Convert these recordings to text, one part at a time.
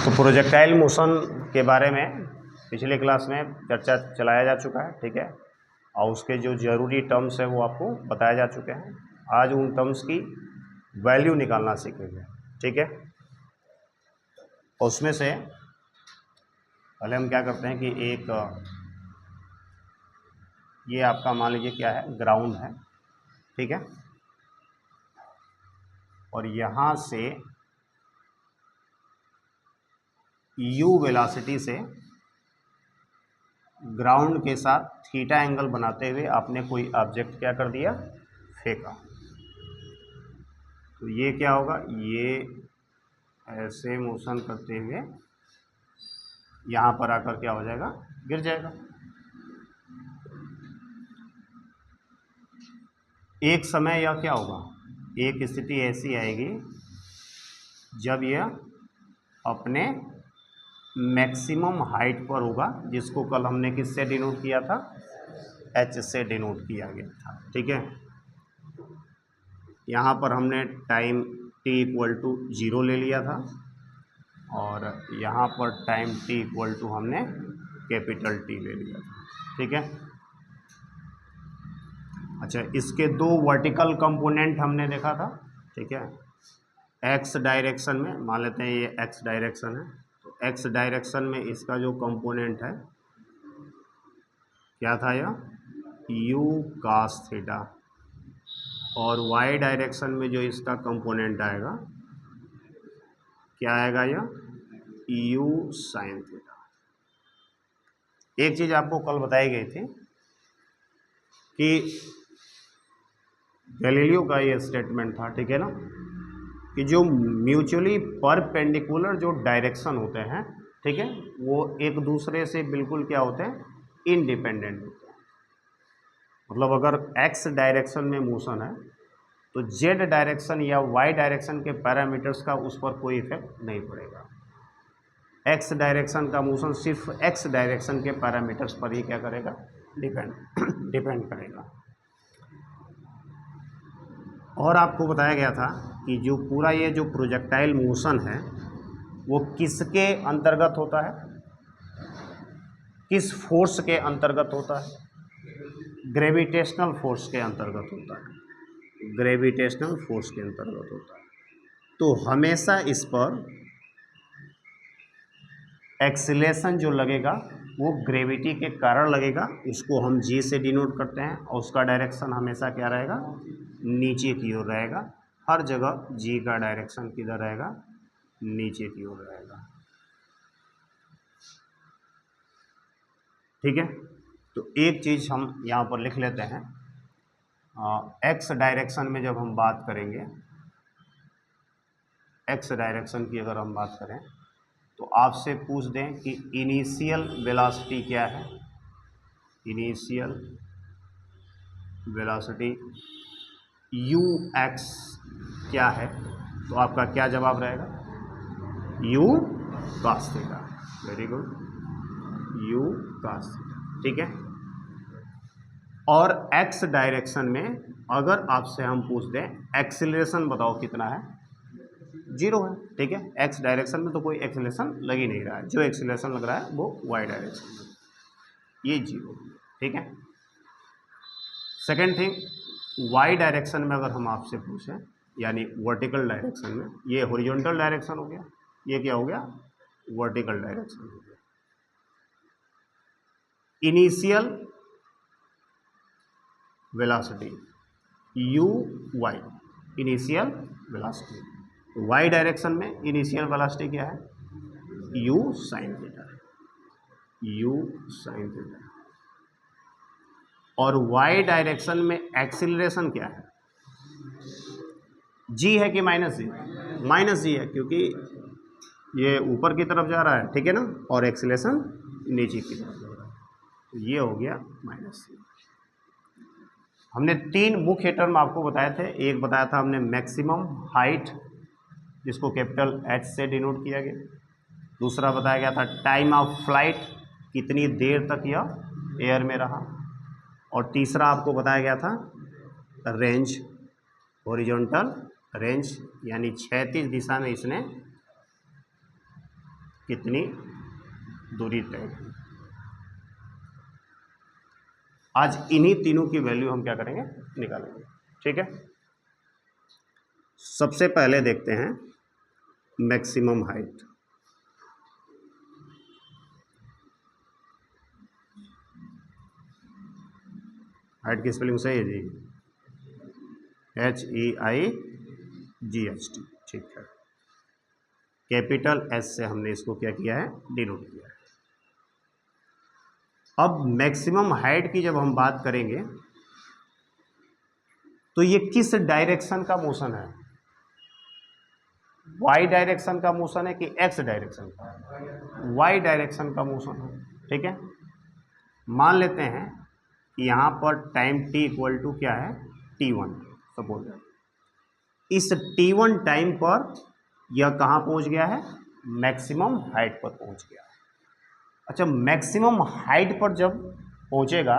तो projectile motion के बारे में पिछले क्लास में चर्चा चलाया जा चुका है, ठीक है। और उसके जो ज़रूरी टर्म्स है वो आपको बताया जा चुके हैं। आज उन टर्म्स की वैल्यू निकालना सीखेंगे, ठीक है। और उसमें से पहले हम क्या करते हैं कि एक ये आपका मान लीजिए क्या है, ग्राउंड है, ठीक है। और यहाँ से u वेलोसिटी से ग्राउंड के साथ थीटा एंगल बनाते हुए आपने कोई ऑब्जेक्ट क्या कर दिया, फेंका। तो ये क्या होगा, ये ऐसे मोशन करते हुए यहाँ पर आकर क्या हो जाएगा, गिर जाएगा। एक समय यह क्या होगा, एक स्थिति ऐसी आएगी जब यह अपने मैक्सिमम हाइट पर होगा, जिसको कल हमने किससे डिनोट किया था, h से डिनोट किया गया था, ठीक है। यहाँ पर हमने टाइम t इक्वल टू 0 ले लिया था और यहाँ पर टाइम t इक्वल टू हमने कैपिटल T ले लिया था, ठीक है। अच्छा, इसके दो वर्टिकल कंपोनेंट हमने देखा था, ठीक है। x डायरेक्शन में मान लेते हैं ये x डायरेक्शन है, तो x डायरेक्शन में इसका जो कंपोनेंट है क्या था, यह u cos थीटा। और y डायरेक्शन में जो इसका कंपोनेंट आएगा क्या आएगा, यह u sin थीटा। एक चीज़ आपको कल बताई गई थी कि गैलीलियो का ये स्टेटमेंट था, ठीक है ना, कि जो म्यूचुअली परपेंडिकुलर जो डायरेक्शन होते हैं, ठीक है, वो एक दूसरे से बिल्कुल क्या होते हैं, इंडिपेंडेंट होते हैं। मतलब अगर x डायरेक्शन में मोशन है तो z डायरेक्शन या y डायरेक्शन के पैरामीटर्स का उस पर कोई इफेक्ट नहीं पड़ेगा। x डायरेक्शन का मोशन सिर्फ x डायरेक्शन के पैरामीटर्स पर ही क्या करेगा, डिपेंड करेगा। और आपको बताया गया था कि जो पूरा ये जो प्रोजेक्टाइल मोशन है वो किसके अंतर्गत होता है, किस फोर्स के अंतर्गत होता है, ग्रेविटेशनल फोर्स के अंतर्गत होता है, ग्रेविटेशनल फोर्स के अंतर्गत होता है। तो हमेशा इस पर एक्सीलरेशन जो लगेगा वो ग्रेविटी के कारण लगेगा, उसको हम g से डिनोट करते हैं और उसका डायरेक्शन हमेशा क्या रहेगा, नीचे की ओर रहेगा। हर जगह g का डायरेक्शन किधर रहेगा, नीचे की ओर रहेगा, ठीक है। तो एक चीज़ हम यहाँ पर लिख लेते हैं, x डायरेक्शन में जब हम बात करेंगे, x डायरेक्शन की अगर हम बात करें तो आपसे पूछ दें कि इनिशियल वेलोसिटी क्या है, इनिशियल वेलोसिटी ux क्या है, तो आपका क्या जवाब रहेगा, u cos theta. Very good, u cos theta, ठीक है। और x डायरेक्शन में अगर आपसे हम पूछ दें एक्सीलरेशन बताओ कितना है, 0 है, ठीक है। x डायरेक्शन में तो कोई एक्सीलरेशन लग ही नहीं रहा है, जो एक्सीलरेशन लग रहा है वो y डायरेक्शन में, ये 0, ठीक है। सेकेंड थिंग, y डायरेक्शन में अगर हम आपसे पूछें, यानी वर्टिकल डायरेक्शन में, ये हॉरिजॉन्टल डायरेक्शन हो गया, ये क्या हो गया, वर्टिकल डायरेक्शन हो गया। Initial velocity uy, initial velocity, y direction में इनिशियल वेलोसिटी क्या है, u sin theta, u sin theta. और y डायरेक्शन में एक्सीलरेशन क्या है, g है कि माइनस g, माइनस g है, क्योंकि ये ऊपर की तरफ जा रहा है, ठीक है ना, और एक्सीलरेशन नीचे की तरफ जा रहा है, तो ये हो गया माइनस g। हमने तीन मुख्य टर्म आपको बताए थे, एक बताया था हमने मैक्सिमम हाइट, जिसको कैपिटल H से डिनोट किया गया, दूसरा बताया गया था टाइम ऑफ फ्लाइट, कितनी देर तक यह एयर में रहा, और तीसरा आपको बताया गया था रेंज, हॉरिजॉन्टल रेंज, यानी क्षैतिज दिशा में इसने कितनी दूरी तय की। आज इन्हीं तीनों की वैल्यू हम क्या करेंगे, निकालेंगे। ठीक है, सबसे पहले देखते हैं मैक्सिमम हाइट। हाइट की स्पेलिंग सही है जी, HEIGHT। ठीक है, कैपिटल S से हमने इसको क्या किया है, डिनोट किया है। अब मैक्सिमम हाइट की जब हम बात करेंगे तो ये किस डायरेक्शन का मोशन है, वाई डायरेक्शन का मोशन है कि एक्स डायरेक्शन का, वाई डायरेक्शन का मोशन है। ठीक है, मान लेते हैं कि यहाँ पर टाइम t इक्वल टू क्या है, t1 सपोज। इस t1 टाइम पर यह कहाँ पहुँच गया है, मैक्सिमम हाइट पर पहुँच गया है। अच्छा, मैक्सिमम हाइट पर जब पहुँचेगा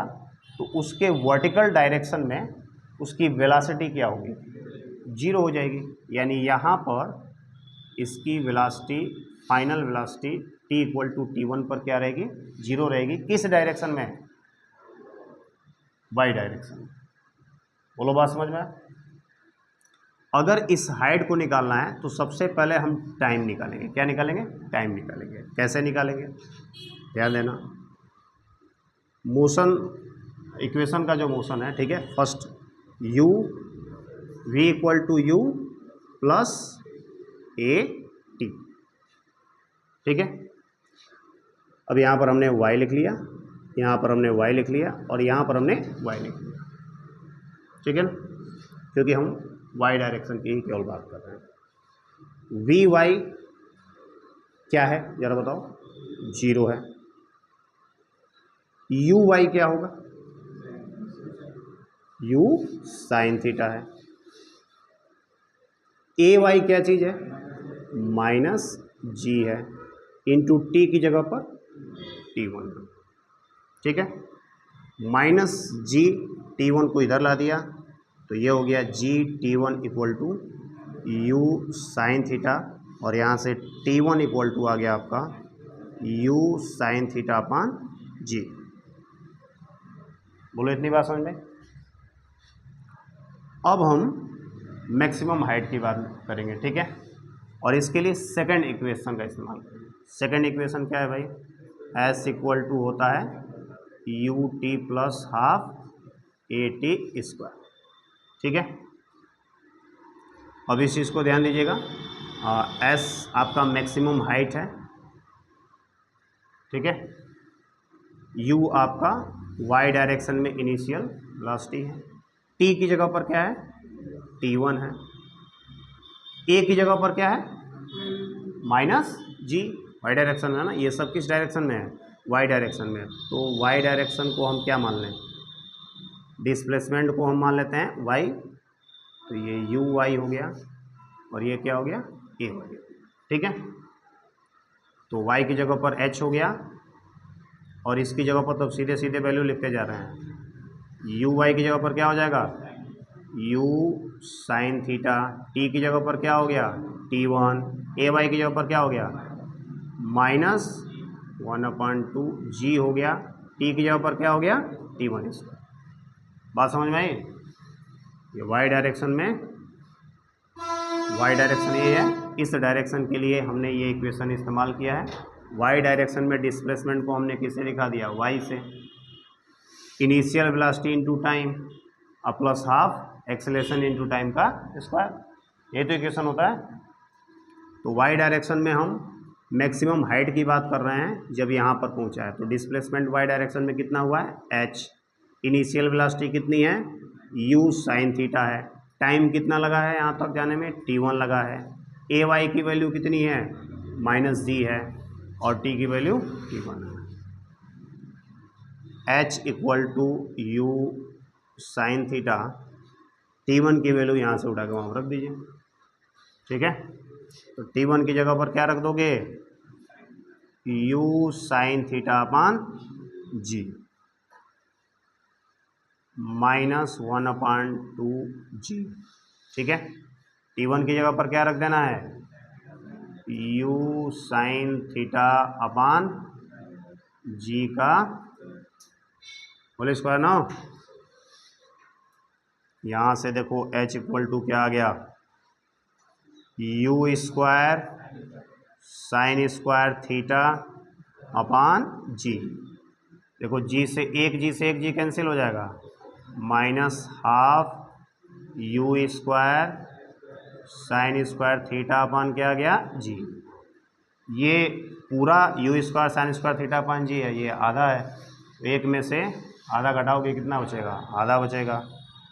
तो उसके वर्टिकल डायरेक्शन में उसकी वेलोसिटी क्या होगी, 0 हो जाएगी। यानी यहाँ पर इसकी velocity, final velocity t equal to t1 पर क्या रहेगी, 0 रहेगी। किस डायरेक्शन में, वाई डायरेक्शन। बोलो बात समझ में। अगर इस हाइट को निकालना है तो सबसे पहले हम टाइम निकालेंगे। क्या निकालेंगे, टाइम निकालेंगे। कैसे निकालेंगे, ध्यान देना। मोशन इक्वेशन का जो मोशन है, ठीक है, first u v equal to u plus a t। ठीक है, अब यहाँ पर हमने y लिख लिया, यहाँ पर हमने y लिख लिया और यहाँ पर हमने y लिख लिया। ठीक है ना, क्योंकि हम y डायरेक्शन की ही केवल बात कर रहे हैं। वी वाई क्या है जरा बताओ, 0 है। यू वाई क्या होगा, u साइन थीटा है। ए वाई क्या चीज़ है, माइनस जी है, इंटू टी की जगह पर t1। ठीक है, माइनस जी t1 को इधर ला दिया तो ये हो गया जी t1 equal to you sine theta, और यहाँ से t1 इक्वल टू आ गया आपका u साइन थीटा अपान जी। बोलो इतनी बात समझ में। अब हम मैक्सिमम हाइट की बात करेंगे। ठीक है, और इसके लिए सेकंड इक्वेशन का इस्तेमाल करेंगे। सेकंड इक्वेशन क्या है भाई, s इक्वल टू होता है U T plus half A T square. ठीक है, अब इस चीज़ को ध्यान दीजिएगा। s आपका मैक्सिमम हाइट है। ठीक है, u आपका y डायरेक्शन में इनिशियल वेलोसिटी है। t की जगह पर क्या है, t1 है। a की जगह पर क्या है, माइनस जी, y डायरेक्शन में है ना, ये सब किस डायरेक्शन में है, y डायरेक्शन में। तो y डायरेक्शन को हम क्या मान लें, डिस्प्लेसमेंट को हम मान लेते हैं y। तो ये यू वाई हो गया और ये क्या हो गया, ए वाई। ठीक है, तो y की जगह पर h हो गया और इसकी जगह पर तो सीधे सीधे वैल्यू लिखते जा रहे हैं। यू वाई की जगह पर क्या हो जाएगा, u साइन थीटा। t की जगह पर क्या हो गया, t1। ए वाई की जगह पर क्या हो गया, माइनस 1/2 जी हो गया। t की जगह पर क्या हो गया, t1 स्क्वायर। बात समझ में आई। ये y डायरेक्शन में, y डायरेक्शन ये है, इस डायरेक्शन के लिए हमने ये इक्वेशन इस्तेमाल किया है। y डायरेक्शन में डिस्प्लेसमेंट को हमने किससे दिखा दिया, y से। इनिशियल वेलोसिटी इनटू टाइम और plus half acceleration into time का स्क्वायर, ये तो इक्वेशन होता है। तो y डायरेक्शन में हम मैक्सिमम हाइट की बात कर रहे हैं जब यहाँ पर पहुँचा है, तो डिस्प्लेसमेंट y डायरेक्शन में कितना हुआ है, h। इनिशियल वेलोसिटी कितनी है, u साइन थीटा है। टाइम कितना लगा है यहाँ तक जाने में, t1 लगा है। ए वाई की वैल्यू कितनी है, माइनस जी है, और t की वैल्यू t1 है। h equal to you sine theta, t1 की वैल्यू यहाँ से उठा के वहाँ रख दीजिए। ठीक है, तो t1 की जगह पर क्या रख दोगे, u साइन थीटा अपान जी माइनस 1/2 जी। ठीक है, t1 की जगह पर क्या रख देना है, यू साइन थीटा अपान जी का होल स्क्वायर ना। यहाँ से देखो h इक्वल टू क्या आ गया, you square sine square theta upon जी। देखो जी से एक जी कैंसिल हो जाएगा, minus half you square sine square theta upon क्या आ गया, जी। ये पूरा you square sine square theta upon जी है, ये आधा है, तो एक में से आधा घटाओगे कितना बचेगा, आधा बचेगा।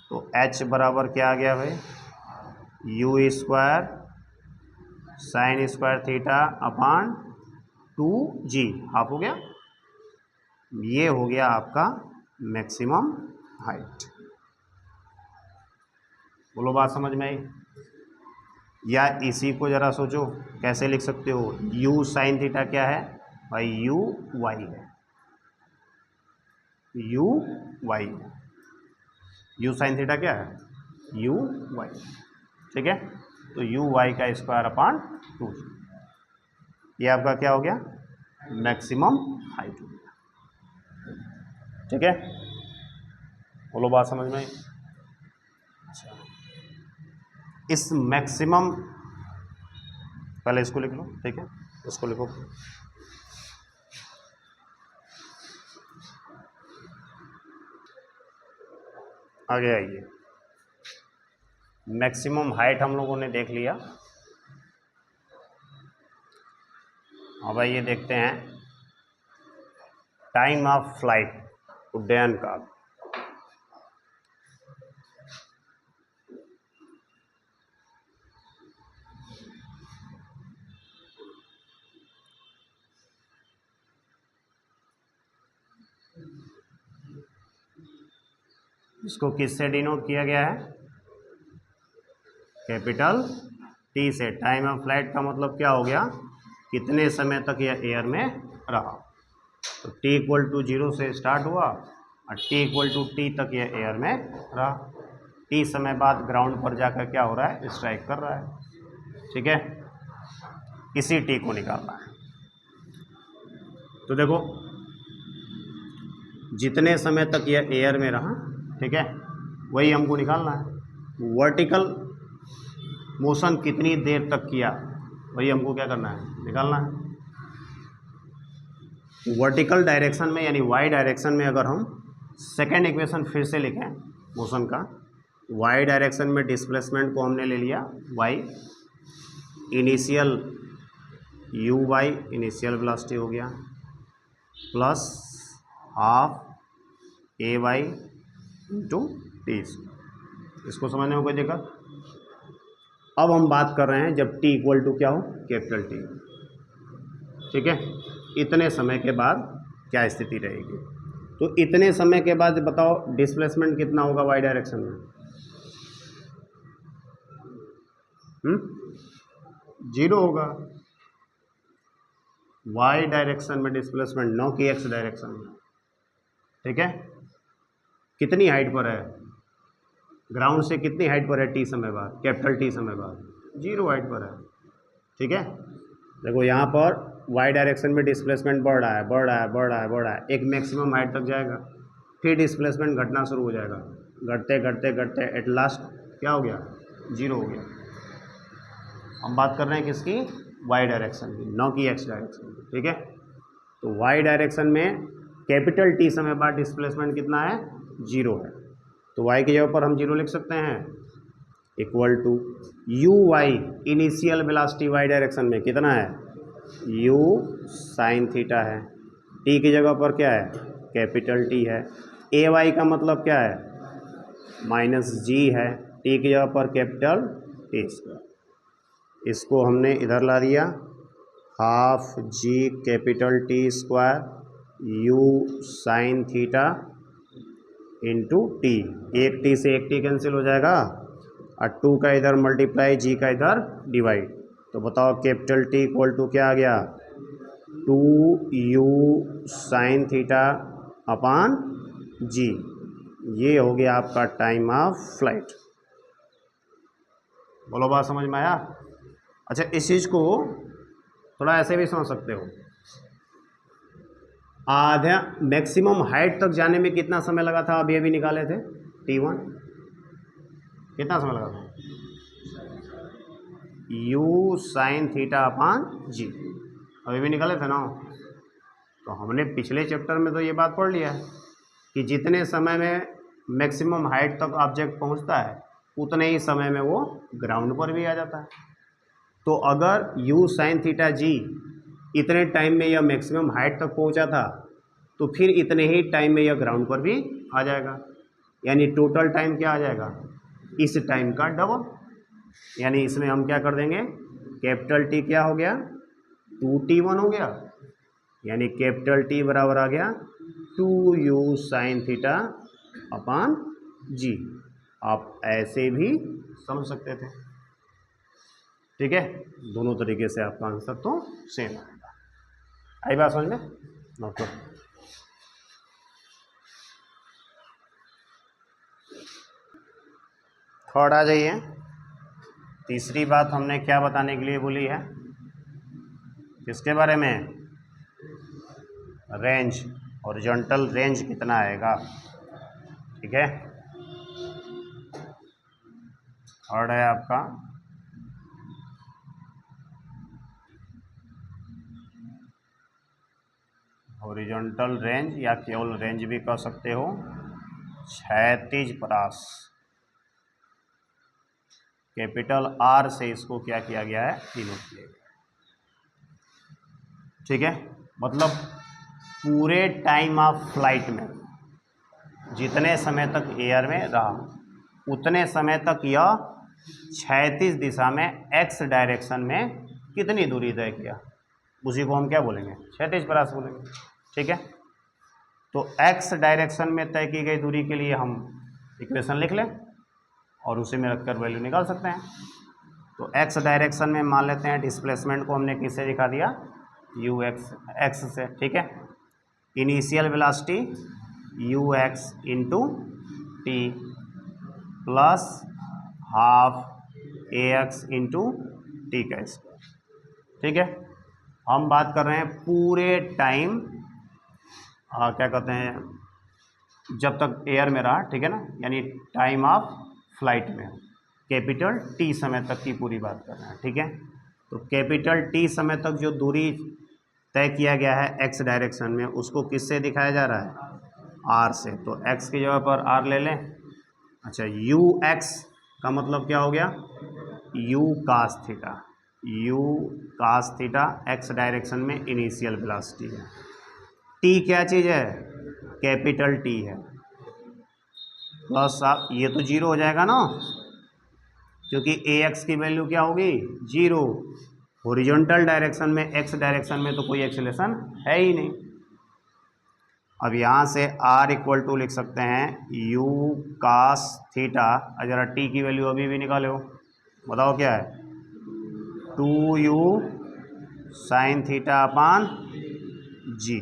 तो h बराबर क्या आ गया भाई, you square sine square theta upon 2g, half हो गया। ये हो गया आपका मैक्सिमम हाइट। बोलो बात समझ में आई? या इसी को ज़रा सोचो कैसे लिख सकते हो, u साइन थीटा क्या है भाई, u y है, u y है, u साइन थीटा क्या है, u y, ठीक है। तो u y का स्क्वायर अपान 2, ये आपका क्या हो गया, मैक्सिमम हाइट हो गया, ठीक है। बोलो बात समझ में आई? अच्छा, इस मैक्सिमम, पहले इसको लिख लो, ठीक है, इसको लिखो। आगे आइए, मैक्सिमम हाइट हम लोगों ने देख लिया। अब आइए देखते हैं टाइम ऑफ फ्लाइट, उड्डयन काल। इसको किससे डिनोट किया गया है, कैपिटल टी से। टाइम ऑफ फ्लाइट का मतलब क्या हो गया, कितने समय तक यह एयर में रहा। तो t इक्वल टू 0 से स्टार्ट हुआ और t इक्वल टू टी तक यह एयर में रहा। t समय बाद ग्राउंड पर जाकर क्या हो रहा है, स्ट्राइक कर रहा है, ठीक है। इसी t को निकालना है। तो देखो जितने समय तक यह एयर में रहा, ठीक है, वही हमको निकालना है। वर्टिकल मोशन कितनी देर तक किया, वही हमको क्या करना है, निकालना है। वर्टिकल डायरेक्शन में यानी वाई डायरेक्शन में अगर हम सेकेंड इक्वेशन फिर से लिखें मोशन का, वाई डायरेक्शन में डिस्प्लेसमेंट को हमने ले लिया y, initial u y initial velocity हो गया, plus half a y into t. इसको समझने में कोई दिक्कत? अब हम बात कर रहे हैं जब t इक्वल टू क्या हो, कैपिटल टी, ठीक है। इतने समय के बाद क्या स्थिति रहेगी, तो इतने समय के बाद बताओ डिस्प्लेसमेंट कितना होगा वाई डायरेक्शन में, 0 होगा। वाई डायरेक्शन में डिस्प्लेसमेंट, न कि एक्स डायरेक्शन में, ठीक है। कितनी हाइट पर है, ग्राउंड से कितनी हाइट पर है टी समय बाद, कैपिटल टी समय बाद, 0 हाइट पर है, ठीक है। देखो यहाँ पर वाई डायरेक्शन में डिस्प्लेसमेंट बढ़ रहा है, बढ़ रहा है, बढ़ रहा है, बढ़ रहा है, एक मैक्सिमम हाइट तक जाएगा, फिर डिस्प्लेसमेंट घटना शुरू हो जाएगा, घटते घटते घटते एट लास्ट क्या हो गया, 0 हो गया। हम बात कर रहे हैं किसकी, वाई डायरेक्शन की, न कि एक्स डायरेक्शन की, ठीक है। तो वाई डायरेक्शन में कैपिटल टी समय बाद डिस्प्लेसमेंट कितना है, 0 है। तो वाई की जगह पर हम 0 लिख सकते हैं, equal to u y initial velocity y direction में कितना है, यू साइन थीटा है, टी की जगह पर क्या है, कैपिटल टी है, ए वाई का मतलब क्या है, माइनस जी है, टी की जगह पर कैपिटल टी स्क्वायर। इसको हमने इधर ला दिया, half g capital T square u sine theta into t, एक टी से एक टी कैंसिल हो जाएगा और 2 का इधर मल्टीप्लाई, जी का इधर डिवाइड। तो बताओ कैपिटल टी इक्वल टू क्या आ गया, 2u sine theta upon g. ये हो गया आपका टाइम ऑफ फ्लाइट। बोलो बात समझ में आया? अच्छा, इस चीज़ को थोड़ा ऐसे भी समझ सकते हो। आधा मैक्सिमम हाइट तक जाने में कितना समय लगा था, अभी अभी निकाले थे T1, कितना समय लगा था? U sin थीटा अपान जी, अभी भी निकाले थे ना। तो हमने पिछले चैप्टर में तो ये बात पढ़ लिया है कि जितने समय में मैक्सिमम हाइट तक ऑब्जेक्ट पहुंचता है उतने ही समय में वो ग्राउंड पर भी आ जाता है। तो अगर U sin थीटा जी इतने टाइम में यह मैक्सिमम हाइट तक पहुंचा था तो फिर इतने ही टाइम में यह ग्राउंड पर भी आ जाएगा, यानी टोटल टाइम क्या आ जाएगा, इस टाइम का डबल। यानी इसमें हम क्या कर देंगे, कैपिटल T क्या हो गया, 2T1 हो गया, यानी कैपिटल T बराबर आ गया 2U sin थीटा अपान जी। आप ऐसे भी समझ सकते थे, ठीक है। दोनों तरीके से आपका आंसर तो सेम आएगा। आई बात समझ में? नोट करो। थर्ड आ जाइए। तीसरी बात हमने क्या बताने के लिए बोली है, किसके बारे में, रेंज, हॉरिजॉन्टल रेंज कितना आएगा, ठीक है। थर्ड है आपका हॉरिजॉन्टल रेंज, या केवल रेंज भी कह सकते हो, क्षैतिज परास। कैपिटल R से इसको क्या किया गया है, डिनोट किया गया है, ठीक है। मतलब पूरे टाइम ऑफ फ्लाइट में जितने समय तक एयर में रहा उतने समय तक यह क्षैतिज दिशा में x डायरेक्शन में कितनी दूरी तय किया, उसी को हम क्या बोलेंगे, क्षैतिज परास बोलेंगे, ठीक है। तो x डायरेक्शन में तय की गई दूरी के लिए हम इक्वेशन लिख लें और उसी में रखकर वैल्यू निकाल सकते हैं। तो x डायरेक्शन में मान लेते हैं डिस्प्लेसमेंट को हमने किससे दिखा दिया, x से, ठीक है। Initial velocity ux into T plus half ax into T का स्क्वायर, ठीक है। हम बात कर रहे हैं पूरे टाइम, क्या कहते हैं, जब तक एयर में रहा, ठीक है ना, यानी टाइम ऑफ फ्लाइट में, कैपिटल T समय तक की पूरी बात कर रहे हैं, ठीक है। तो कैपिटल T समय तक जो दूरी तय किया गया है x डायरेक्शन में, उसको किससे दिखाया जा रहा है, r से। तो x की जगह पर r ले लें। अच्छा, ux का मतलब क्या हो गया, u cos theta, u cos theta x direction में इनिशियल वेलोसिटी है। t क्या चीज़ है, कैपिटल T है, प्लस ये तो जीरो हो जाएगा ना, क्योंकि ax की वैल्यू क्या होगी, जीरो। हॉरिजॉन्टल डायरेक्शन में x डायरेक्शन में तो कोई एक्सेलेरेशन है ही नहीं। अब यहाँ से r इक्वल टू लिख सकते हैं u cos थीटा, जरा t की वैल्यू अभी भी निकालो, बताओ क्या है, 2u sin theta upon g,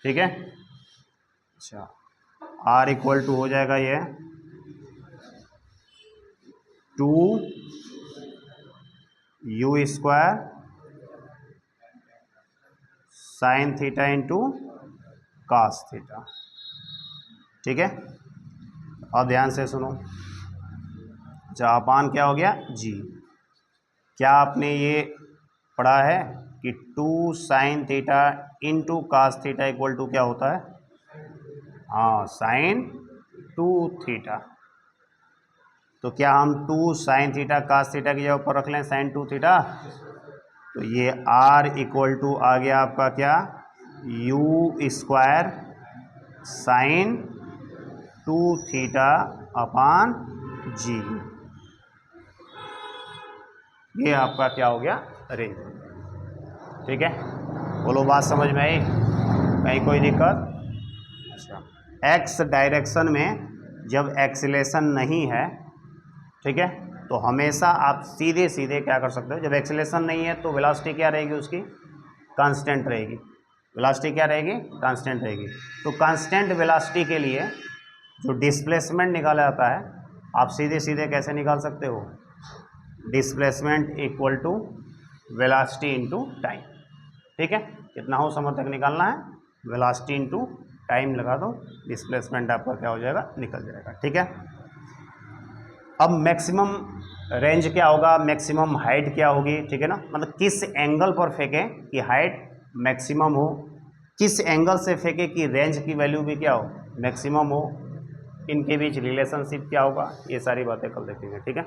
ठीक है। अच्छा, r इक्वल टू हो जाएगा ये 2u square sine theta into cos theta, ठीक है। अब ध्यान से सुनो, अच्छा अपान क्या हो गया, जी। क्या आपने ये पढ़ा है कि 2 sine theta into cos theta equal to क्या होता है, हाँ, साइन 2 थीटा। तो क्या हम 2 साइन थीटा कास थीटा की जगह पर रख लें साइन 2 थीटा, तो ये r इक्वल टू आ गया आपका क्या, u square sine 2 theta upon g. ये आपका क्या हो गया, रेंज, ठीक है। बोलो बात समझ में आई, कहीं कोई दिक्कत? अच्छा, x डायरेक्शन में जब एक्सीलरेशन नहीं है, ठीक है, तो हमेशा आप सीधे सीधे क्या कर सकते हो, जब एक्सीलरेशन नहीं है तो वेलोसिटी क्या रहेगी उसकी, कांस्टेंट रहेगी। वेलोसिटी क्या रहेगी, कांस्टेंट रहेगी। तो कांस्टेंट वेलोसिटी के लिए जो डिस्प्लेसमेंट निकाला जाता है, आप सीधे सीधे कैसे निकाल सकते हो, displacement equal to velocity into time. ठीक है, कितना हो समय तक निकालना है, वेलोसिटी इनटू टाइम लगा दो, डिस्प्लेसमेंट आपका क्या हो जाएगा, निकल जाएगा। ठीक है, अब मैक्सिमम रेंज क्या होगा, मैक्सिमम हाइट क्या होगी। ठीक है ना, मतलब किस एंगल पर फेंकें कि हाइट मैक्सिमम हो, किस एंगल से फेंके कि रेंज की वैल्यू भी क्या हो, मैक्सिमम हो, इनके बीच रिलेशनशिप क्या होगा, ये सारी बातें कल देखेंगे। ठीक है।